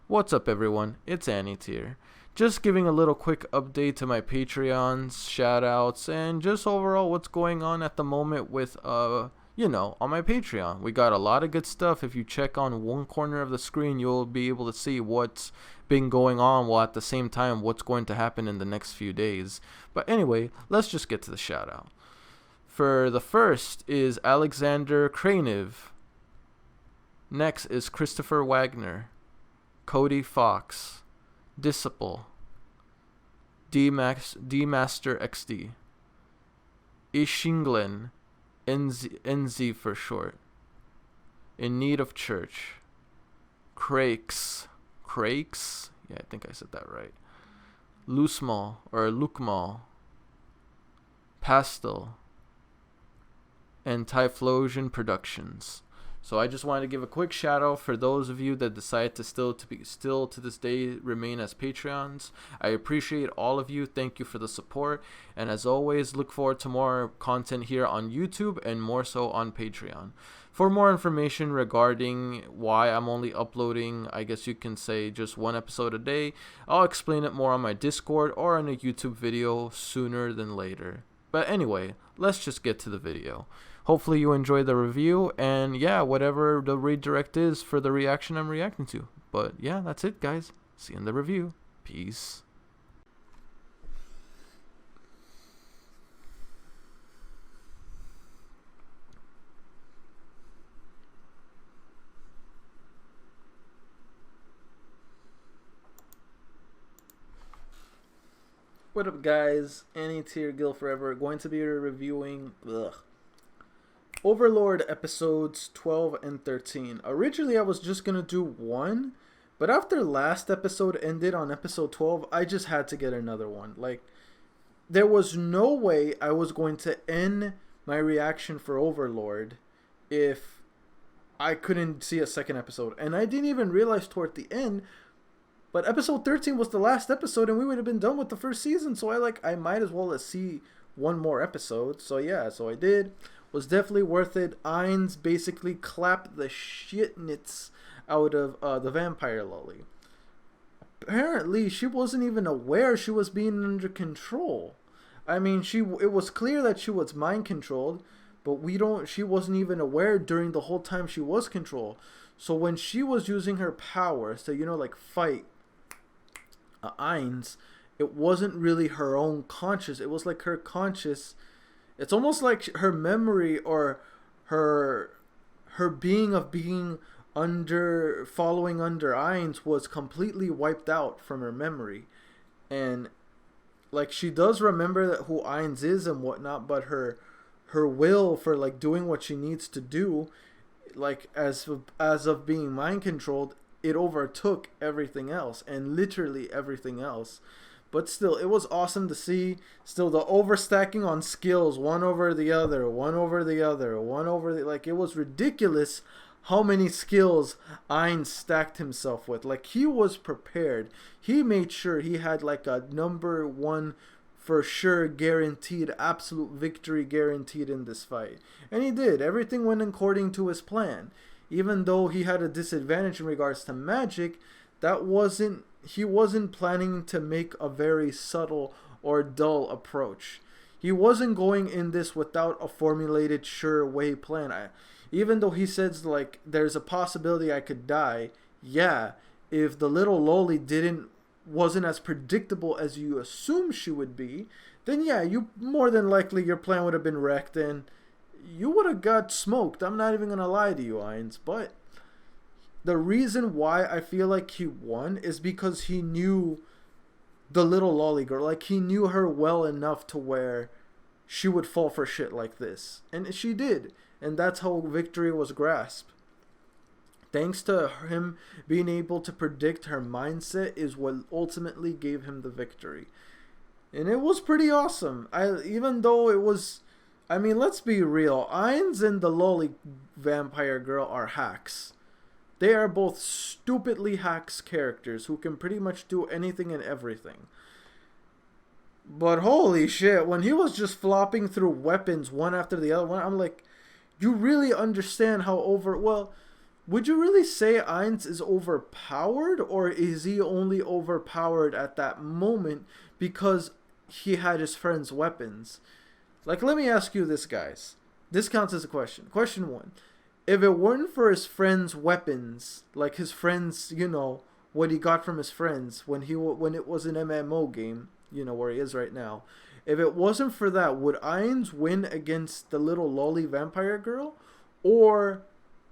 What's up, everyone? It's Annie here. Just giving a little quick update to my Patreons, shoutouts, and just overall what's going on at the moment with, on my Patreon. We got a lot of good stuff. If you check on one corner of the screen, you'll be able to see what's been going on, while at the same time, what's going to happen in the next few days. But anyway, let's just get to the shoutout. For the first is Alexander Kraniv. Next is Christopher Wagner, Cody Fox, Disciple, D-Master XD, Ishinglen, NZ for short, In Need of Church, Crakes, yeah, I think I said that right, Lukmal, Pastel, and Typhlosion Productions. So I just wanted to give a quick shout out for those of you that decide to still to this day remain as Patreons. I appreciate all of you. Thank you for the support. And as always, look forward to more content here on YouTube and more so on Patreon. For more information regarding why I'm only uploading, I guess you can say, just one episode a day, I'll explain it more on my Discord or in a YouTube video sooner than later. But anyway, let's just get to the video. Hopefully you enjoy the review, and yeah, whatever the redirect is for the reaction I'm reacting to. But yeah, that's it, guys. See you in the review. Peace. What up, guys? Annie Tier Gil Forever. Going to be reviewing Overlord episodes 12 and 13. Originally, I was just going to do one, but after last episode ended on episode 12, I just had to get another one. Like, there was no way I was going to end my reaction for Overlord if I couldn't see a second episode. And I didn't even realize toward the end, but episode 13 was the last episode, and we would have been done with the first season. So I might as well see one more episode. So yeah, so I did. Was definitely worth it. Ainz basically clapped the shitnits out of the vampire lolly. Apparently, she wasn't even aware she was being under control. I mean, it was clear that she was mind controlled, but she wasn't even aware during the whole time she was controlled. So when she was using her powers to, fight Ainz, it wasn't really her own conscious. It was like her conscious. It's almost like her memory or her being following under Ainz was completely wiped out from her memory. And like, she does remember who Ainz is and whatnot, but her will for doing what she needs to do, as of being mind controlled, it overtook everything else, and literally everything else. But still, it was awesome to see. Still, the overstacking on skills, one over the other. It was ridiculous how many skills Ainz stacked himself with. He was prepared. He made sure he had a number one for sure guaranteed, absolute victory guaranteed in this fight. And he did. Everything went according to his plan. Even though he had a disadvantage in regards to magic, he wasn't planning to make a very subtle or dull approach. He wasn't going in this without a formulated, sure way plan. Even though he says, there's a possibility I could die, yeah, if the little loli wasn't as predictable as you assume she would be, then yeah, you more than likely your plan would have been wrecked and you would have got smoked. I'm not even gonna lie to you, Ainz, but the reason why I feel like he won is because he knew the little lolly girl. He knew her well enough to where she would fall for shit like this. And she did. And that's how victory was grasped. Thanks to him being able to predict her mindset is what ultimately gave him the victory. And it was pretty awesome. Even though it was... I mean, let's be real. Ainz and the lolly vampire girl are hacks. They are both stupidly hacks characters who can pretty much do anything and everything. But holy shit, when he was just flopping through weapons one after the other one, I'm like, you really understand how would you really say Ainz is overpowered, or is he only overpowered at that moment because he had his friend's weapons? Like, let me ask you this, guys. This counts as a question. Question 1. If it weren't for his friend's weapons, like his friends, what he got from his friends when it was an MMO game, where he is right now. If it wasn't for that, would Ainz win against the little lolly vampire girl? Or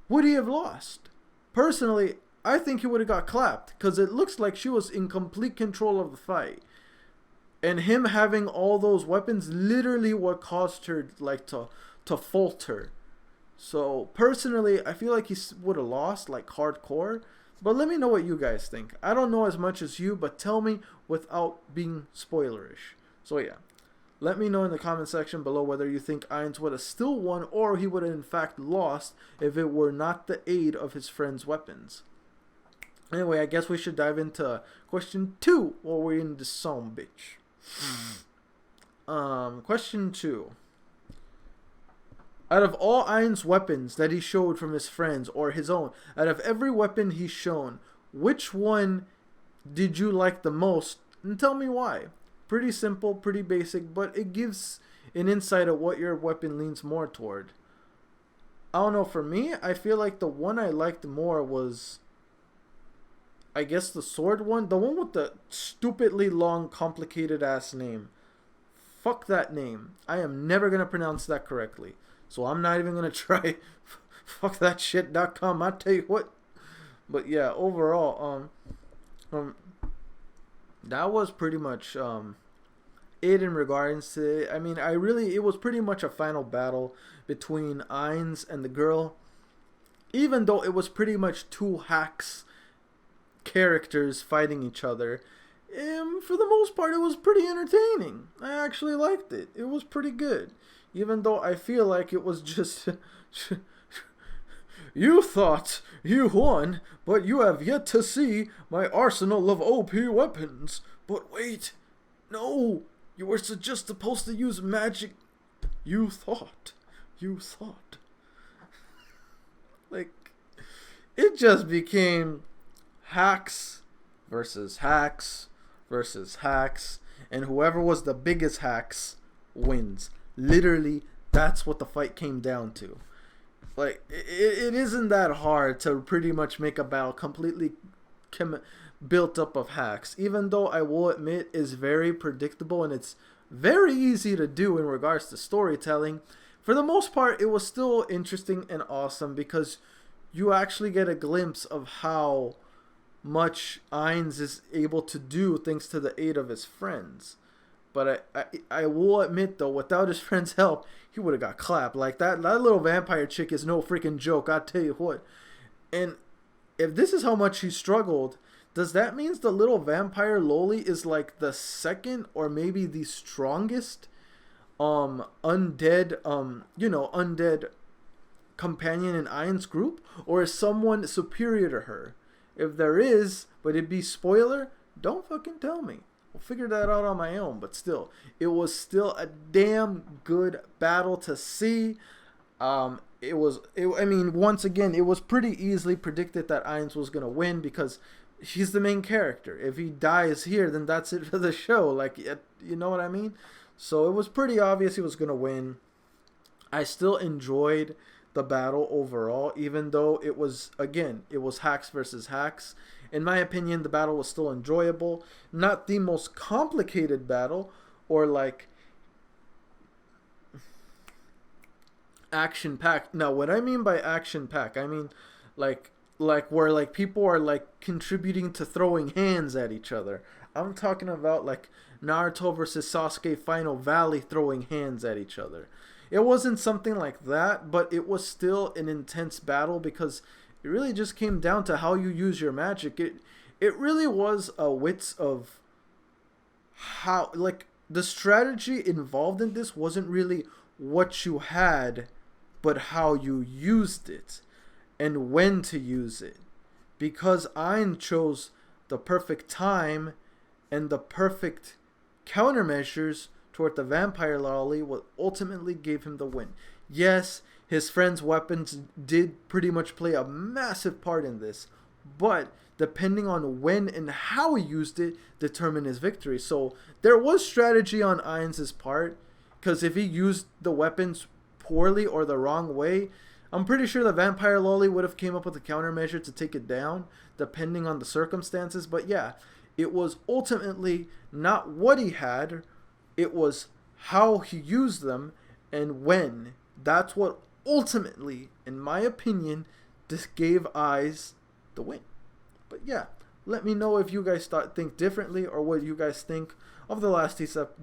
would he have lost? Personally, I think he would have got clapped, because it looks like she was in complete control of the fight. And him having all those weapons literally what caused her like to falter. So personally, I feel like he would have lost like hardcore. But let me know what you guys think. I don't know as much as you, but tell me without being spoilerish. So yeah, let me know in the comment section below whether you think Ainz would have still won or he would have in fact lost if it were not the aid of his friend's weapons. Anyway, I guess we should dive into question 2 while we're in the song, bitch. Question 2. Out of all Ainz's weapons that he showed from his friends or his own, out of every weapon he's shown, which one did you like the most? And tell me why. Pretty simple, pretty basic, but it gives an insight of what your weapon leans more toward. I don't know, for me, I feel like the one I liked more was, I guess, the sword one. The one with the stupidly long, complicated ass name. Fuck that name. I am never going to pronounce that correctly. So I'm not even going to try. Fuckthatshit.com. I tell you what. But yeah, overall, that was pretty much it in regards to it. I mean, it was pretty much a final battle between Ainz and the girl. Even though it was pretty much two hacks characters fighting each other. For the most part, it was pretty entertaining. I actually liked it. It was pretty good. Even though I feel like it was just... You thought you won, but you have yet to see my arsenal of OP weapons. But wait, no, you were just supposed to use magic. You thought. Like, it just became hacks versus hacks versus hacks, and whoever was the biggest hacks wins. Literally, that's what the fight came down to. Like, it isn't that hard to pretty much make a battle completely built up of hacks, even though I will admit is very predictable and it's very easy to do in regards to storytelling. For the most part, it was still interesting and awesome because you actually get a glimpse of how much Ainz is able to do thanks to the aid of his friends. But I will admit, though, without his friend's help, he would have got clapped. Like, that little vampire chick is no freaking joke, I tell you what. And if this is how much he struggled, does that mean the little vampire loli is like the second or maybe the strongest undead companion in Ainz's group? Or is someone superior to her? If there is, but it'd be spoiler, don't fucking tell me. I'll figure that out on my own. But still, it was still a damn good battle to see. I mean, once again, it was pretty easily predicted that Ainz was gonna win because he's the main character. If he dies here, then that's it for the show. Like, you know what I mean? So it was pretty obvious he was gonna win. I still enjoyed the battle overall, even though it was hacks versus hacks. In my opinion, the battle was still enjoyable. Not the most complicated battle or like action-packed. Now, what I mean by action-packed, I mean like where like people are like contributing to throwing hands at each other. I'm talking about like Naruto versus Sasuke Final Valley throwing hands at each other. It wasn't something like that, but it was still an intense battle because it really just came down to how you use your magic. It really was a wits of how, like, the strategy involved in this wasn't really what you had, but how you used it and when to use it. Because Ainz chose the perfect time and the perfect countermeasures toward the vampire lolly, what ultimately gave him the win. Yes, his friend's weapons did pretty much play a massive part in this, but depending on when and how he used it determined his victory. So there was strategy on Ainz's part, because if he used the weapons poorly or the wrong way, I'm pretty sure the Vampire Lolly would have came up with a countermeasure to take it down, depending on the circumstances. But yeah, it was ultimately not what he had, it was how he used them and when. That's what ultimately, in my opinion, just gave Aiz the win. But yeah, let me know if you guys think differently, or what you guys think of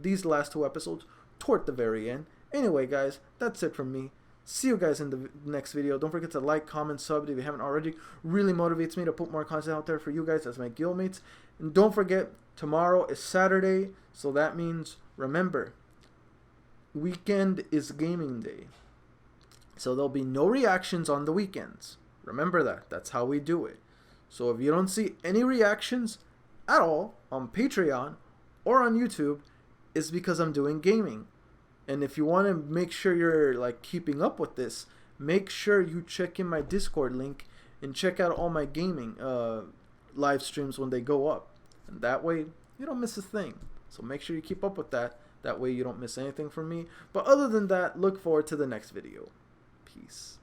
these last 2 episodes toward the very end. Anyway, guys, that's it from me. See you guys in the next video. Don't forget to like, comment, sub if you haven't already. Really motivates me to put more content out there for you guys as my guildmates. And don't forget, tomorrow is Saturday, so that means, remember, weekend is gaming day. So there'll be no reactions on the weekends. Remember that. That's how we do it. So if you don't see any reactions at all on Patreon or on YouTube, it's because I'm doing gaming. And if you want to make sure you're like keeping up with this, make sure you check in my Discord link and check out all my gaming live streams when they go up. And that way you don't miss a thing. So make sure you keep up with that. That way you don't miss anything from me. But other than that, look forward to the next video. Peace.